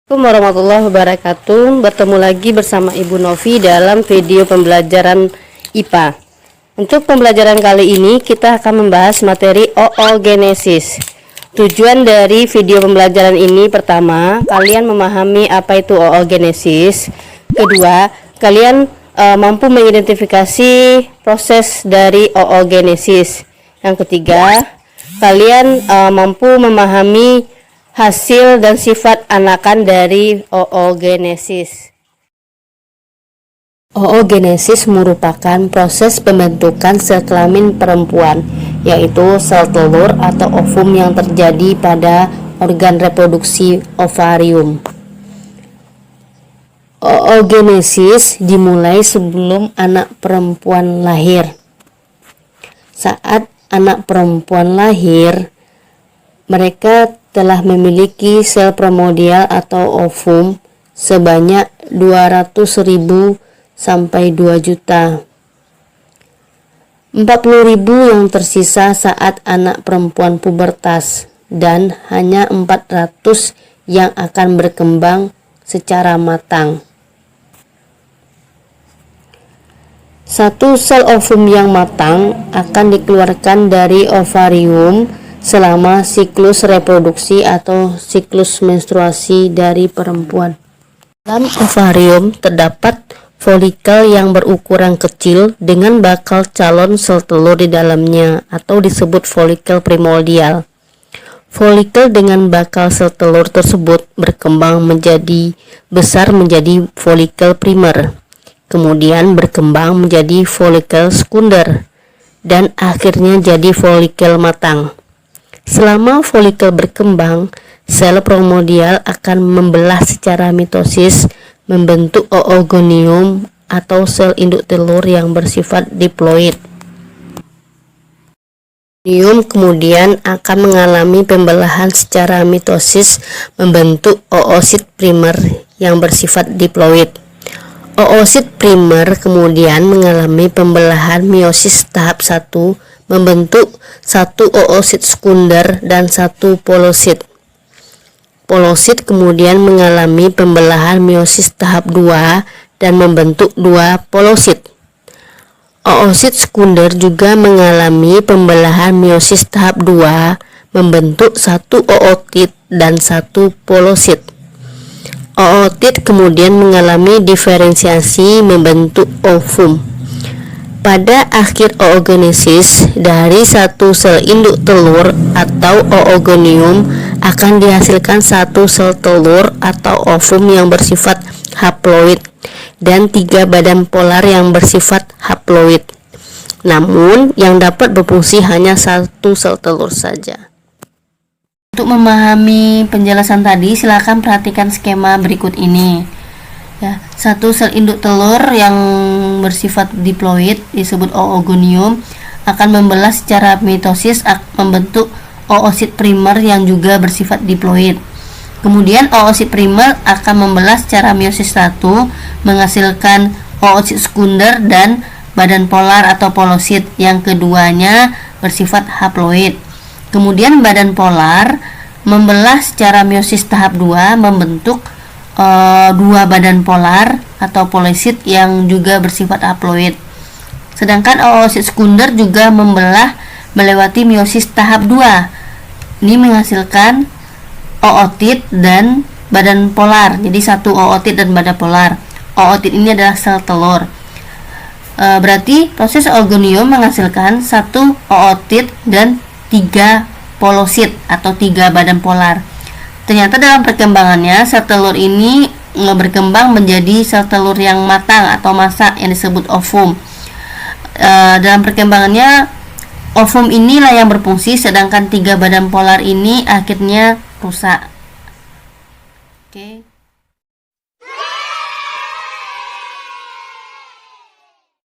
Assalamualaikum warahmatullahi wabarakatuh. Bertemu lagi bersama Ibu Novi dalam video pembelajaran IPA. Untuk pembelajaran kali ini kita akan membahas materi oogenesis. Tujuan dari video pembelajaran ini, pertama, kalian memahami apa itu oogenesis. Kedua, kalian mampu mengidentifikasi proses dari oogenesis. Yang ketiga, kalian mampu memahami hasil dan sifat anakan dari oogenesis. Oogenesis merupakan proses pembentukan sel kelamin perempuan, yaitu sel telur atau ovum yang terjadi pada organ reproduksi ovarium. Oogenesis dimulai sebelum anak perempuan lahir. Saat anak perempuan lahir, mereka telah memiliki sel primordial atau ovum sebanyak 200.000 sampai 2 juta. 40.000 yang tersisa saat anak perempuan pubertas dan hanya 400 yang akan berkembang secara matang. Satu sel ovum yang matang akan dikeluarkan dari ovarium selama siklus reproduksi atau siklus menstruasi dari perempuan. Dalam ovarium terdapat folikel yang berukuran kecil dengan bakal calon sel telur di dalamnya atau disebut folikel primordial. Folikel dengan bakal sel telur tersebut berkembang menjadi besar menjadi folikel primer, kemudian berkembang menjadi folikel sekunder, dan akhirnya jadi folikel matang. Selama folikel berkembang, sel primordial akan membelah secara mitosis membentuk oogonium atau sel induk telur yang bersifat diploid. Oogonium kemudian akan mengalami pembelahan secara mitosis membentuk oosit primer yang bersifat diploid. Oosit primer kemudian mengalami pembelahan meiosis tahap 1 membentuk satu oosit sekunder dan satu polosit. Polosit kemudian mengalami pembelahan meiosis tahap 2 dan membentuk 2 polosit. Oosit sekunder juga mengalami pembelahan meiosis tahap 2 membentuk satu ootit dan satu polosit. Ootit kemudian mengalami diferensiasi membentuk ovum. Pada akhir oogenesis, dari satu sel induk telur atau oogonium akan dihasilkan satu sel telur atau ovum yang bersifat haploid dan 3 badan polar yang bersifat haploid. Namun, yang dapat berfungsi hanya satu sel telur saja. Untuk memahami penjelasan tadi, silakan perhatikan skema berikut ini. Ya, satu sel induk telur yang bersifat diploid disebut oogonium akan membelah secara mitosis membentuk oosit primer yang juga bersifat diploid. Kemudian oosit primer akan membelah secara meiosis 1 menghasilkan oosit sekunder dan badan polar atau polosit yang keduanya bersifat haploid. Kemudian badan polar membelah secara meiosis tahap 2 membentuk 2 badan polar atau polosit yang juga bersifat haploid. Sedangkan oosit sekunder juga membelah melewati meiosis tahap 2. Ini menghasilkan ootit dan badan polar. Jadi satu ootit dan badan polar. Ootit ini adalah sel telur. Berarti proses oogonium menghasilkan satu ootit dan 3 polosit atau 3 badan polar. Ternyata dalam perkembangannya sel telur ini berkembang menjadi sel telur yang matang atau masak yang disebut ovum. Dalam perkembangannya ovum inilah yang berfungsi, sedangkan 3 badan polar ini akhirnya rusak. Oke.